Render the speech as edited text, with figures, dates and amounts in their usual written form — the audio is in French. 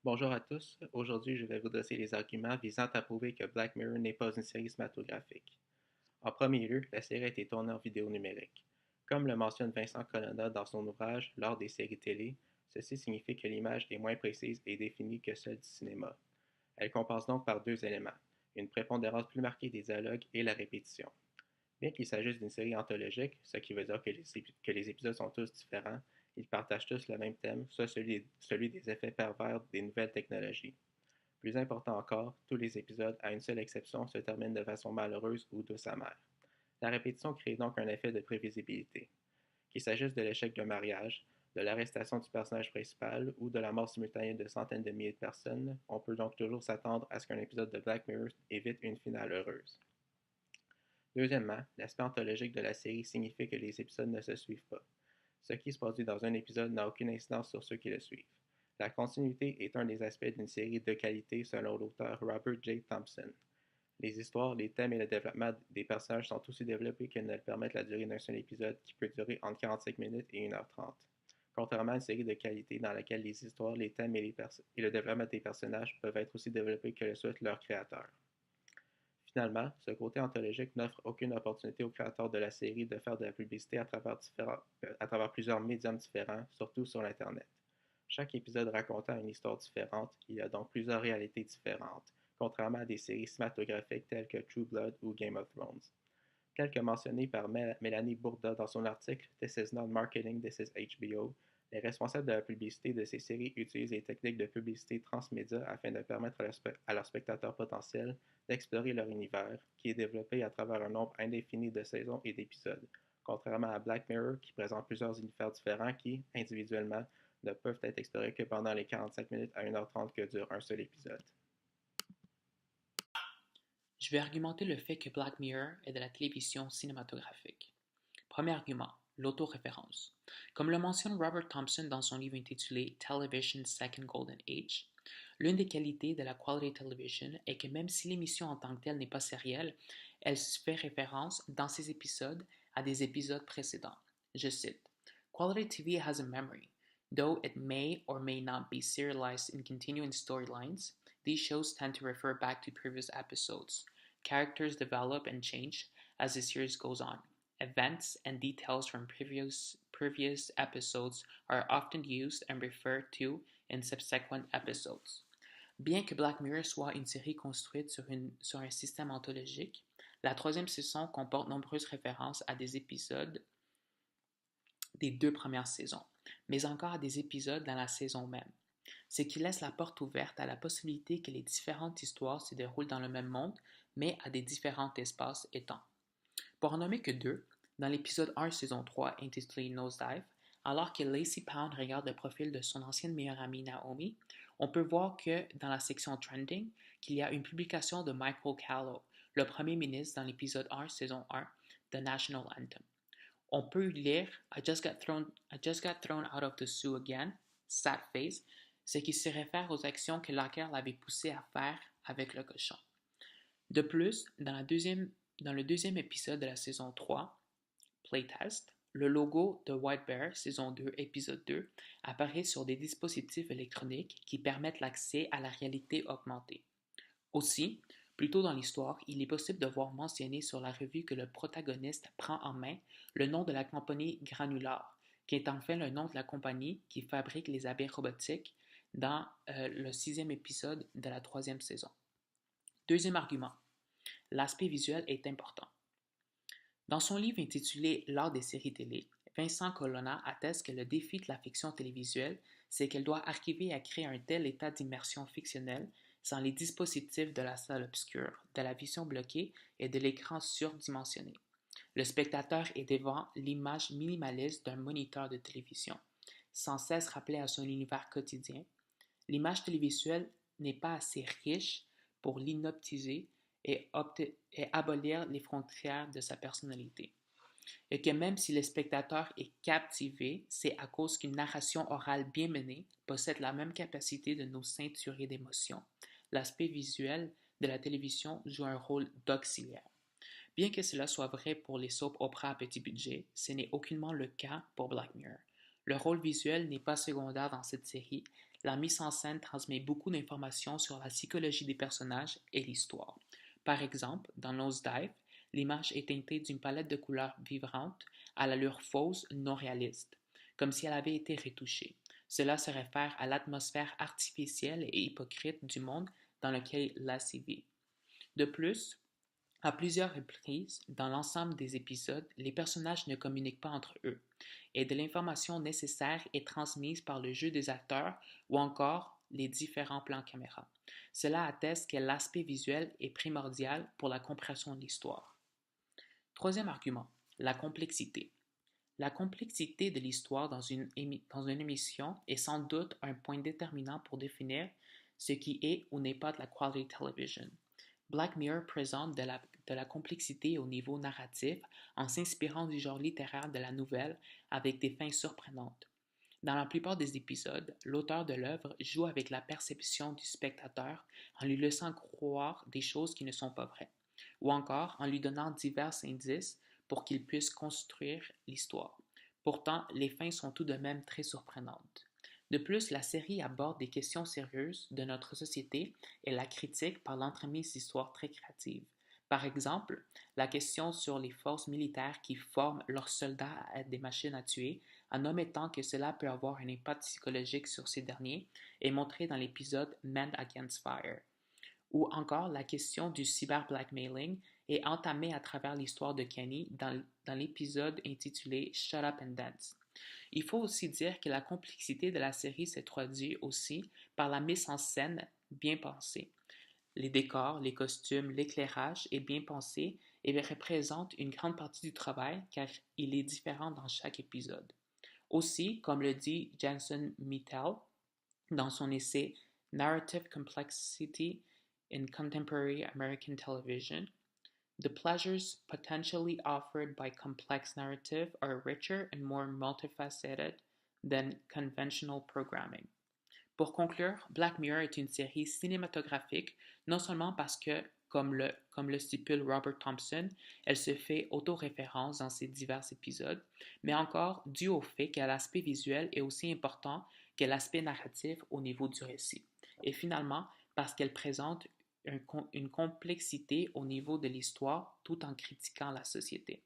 Bonjour à tous. Aujourd'hui, je vais vous dresser les arguments visant à prouver que Black Mirror n'est pas une série cinématographique. En premier lieu, la série a été tournée en vidéo numérique. Comme le mentionne Vincent Colonna dans son ouvrage L'art des séries télé, ceci signifie que l'image est moins précise et définie que celle du cinéma. Elle compense donc par deux éléments, une prépondérance plus marquée des dialogues et la répétition. Bien qu'il s'agisse d'une série anthologique, ce qui veut dire que les épisodes sont tous différents, ils partagent tous le même thème, soit celui des effets pervers des nouvelles technologies. Plus important encore, tous les épisodes, à une seule exception, se terminent de façon malheureuse ou douce amère. La répétition crée donc un effet de prévisibilité. Qu'il s'agisse de l'échec d'un mariage, de l'arrestation du personnage principal ou de la mort simultanée de centaines de milliers de personnes, on peut donc toujours s'attendre à ce qu'un épisode de Black Mirror évite une finale heureuse. Deuxièmement, l'aspect anthologique de la série signifie que les épisodes ne se suivent pas. Ce qui se produit dans un épisode n'a aucune incidence sur ceux qui le suivent. La continuité est un des aspects d'une série de qualité selon l'auteur Robert J. Thompson. Les histoires, les thèmes et le développement des personnages sont aussi développés qu'ils ne permettent la durée d'un seul épisode qui peut durer entre 45 minutes et 1h30. Contrairement à une série de qualité dans laquelle les histoires, les thèmes et le développement des personnages peuvent être aussi développés que le souhaitent leurs créateurs. Finalement, ce côté anthologique n'offre aucune opportunité aux créateurs de la série de faire de la publicité à travers plusieurs médiums différents, surtout sur l'Internet. Chaque épisode racontant une histoire différente, il y a donc plusieurs réalités différentes, contrairement à des séries cinématographiques telles que True Blood ou Game of Thrones. Tel que mentionné par Mélanie Bourda dans son article This is not marketing, this is HBO, les responsables de la publicité de ces séries utilisent les techniques de publicité transmédia afin de permettre à leurs spectateurs potentiels d'explorer leur univers, qui est développé à travers un nombre indéfini de saisons et d'épisodes, contrairement à Black Mirror qui présente plusieurs univers différents qui, individuellement, ne peuvent être explorés que pendant les 45 minutes à 1h30 que dure un seul épisode. Je vais argumenter le fait que Black Mirror est de la télévision cinématographique. Premier argument, l'autoréférence. Comme le mentionne Robert Thompson dans son livre intitulé Television's Second Golden Age, l'une des qualités de la quality television est que même si l'émission en tant que telle n'est pas sérielle, elle fait référence dans ses épisodes à des épisodes précédents. Je cite, Quality TV has a memory. Though it may or may not be serialized in continuing storylines, these shows tend to refer back to previous episodes. Characters develop and change as the series goes on. Events and details from previous episodes are often used and referred to in subsequent episodes. Bien que Black Mirror soit une série construite sur un système anthologique, la troisième saison comporte nombreuses références à des épisodes des deux premières saisons, mais encore à des épisodes dans la saison même, ce qui laisse la porte ouverte à la possibilité que les différentes histoires se déroulent dans le même monde, mais à des différents espaces et temps. Pour en nommer que deux, dans l'épisode 1 saison 3 intitulé Nosedive, alors que Lacey Pound regarde le profil de son ancienne meilleure amie Naomi, on peut voir que dans la section Trending, qu'il y a une publication de Michael Callow, le premier ministre dans l'épisode 1 saison 1 de National Anthem. On peut lire I just got thrown out of the zoo again, sad face, ce qui se réfère aux actions que Locker l'avait poussé à faire avec le cochon. De plus, dans le deuxième épisode de la saison 3, Playtest, le logo de White Bear, saison 2, épisode 2, apparaît sur des dispositifs électroniques qui permettent l'accès à la réalité augmentée. Aussi, plus tôt dans l'histoire, il est possible de voir mentionné sur la revue que le protagoniste prend en main le nom de la compagnie Granular, qui est enfin le nom de la compagnie qui fabrique les abeilles robotiques dans le sixième épisode de la troisième saison. Deuxième argument, l'aspect visuel est important. Dans son livre intitulé L'art des séries télé, Vincent Colonna atteste que le défi de la fiction télévisuelle, c'est qu'elle doit arriver à créer un tel état d'immersion fictionnelle sans les dispositifs de la salle obscure, de la vision bloquée et de l'écran surdimensionné. Le spectateur est devant l'image minimaliste d'un moniteur de télévision, sans cesse rappelé à son univers quotidien. L'image télévisuelle n'est pas assez riche pour l'inoptiser et abolir les frontières de sa personnalité. Et que même si le spectateur est captivé, c'est à cause qu'une narration orale bien menée possède la même capacité de nous ceinturer d'émotions. L'aspect visuel de la télévision joue un rôle d'auxiliaire. Bien que cela soit vrai pour les soap operas à petit budget, ce n'est aucunement le cas pour Black Mirror. Le rôle visuel n'est pas secondaire dans cette série, la mise en scène transmet beaucoup d'informations sur la psychologie des personnages et l'histoire. Par exemple, dans Nosedive, l'image est teintée d'une palette de couleurs vibrantes à l'allure fausse, non réaliste, comme si elle avait été retouchée. Cela se réfère à l'atmosphère artificielle et hypocrite du monde dans lequel Lassie vit. De plus, à plusieurs reprises, dans l'ensemble des épisodes, les personnages ne communiquent pas entre eux, et de l'information nécessaire est transmise par le jeu des acteurs ou encore les différents plans caméra. Cela atteste que l'aspect visuel est primordial pour la compréhension de l'histoire. Troisième argument, la complexité. La complexité de l'histoire dans une émission est sans doute un point déterminant pour définir ce qui est ou n'est pas de la quality television. Black Mirror présente de la complexité au niveau narratif en s'inspirant du genre littéraire de la nouvelle avec des fins surprenantes. Dans la plupart des épisodes, l'auteur de l'œuvre joue avec la perception du spectateur en lui laissant croire des choses qui ne sont pas vraies, ou encore en lui donnant divers indices pour qu'il puisse construire l'histoire. Pourtant, les fins sont tout de même très surprenantes. De plus, la série aborde des questions sérieuses de notre société et la critique par l'entremise d'histoires très créatives. Par exemple, la question sur les forces militaires qui forment leurs soldats à être des machines à tuer, en omettant que cela peut avoir un impact psychologique sur ces derniers, est montrée dans l'épisode Men Against Fire. Ou encore la question du cyber-blackmailing est entamée à travers l'histoire de Kenny dans l'épisode intitulé Shut Up and Dance. Il faut aussi dire que la complexité de la série se traduit aussi par la mise en scène bien pensée. Les décors, les costumes, l'éclairage est bien pensé et représente une grande partie du travail car il est différent dans chaque épisode. Aussi, comme le dit Jensen Mittel dans son essai Narrative Complexity in Contemporary American Television, the pleasures potentially offered by complex narrative are richer and more multifaceted than conventional programming. Pour conclure, Black Mirror est une série cinématographique, non seulement parce que, comme le stipule Robert Thompson, elle se fait autoréférence dans ses divers épisodes, mais encore dû au fait que l'aspect visuel est aussi important que l'aspect narratif au niveau du récit. Et finalement, parce qu'elle présente une complexité au niveau de l'histoire tout en critiquant la société.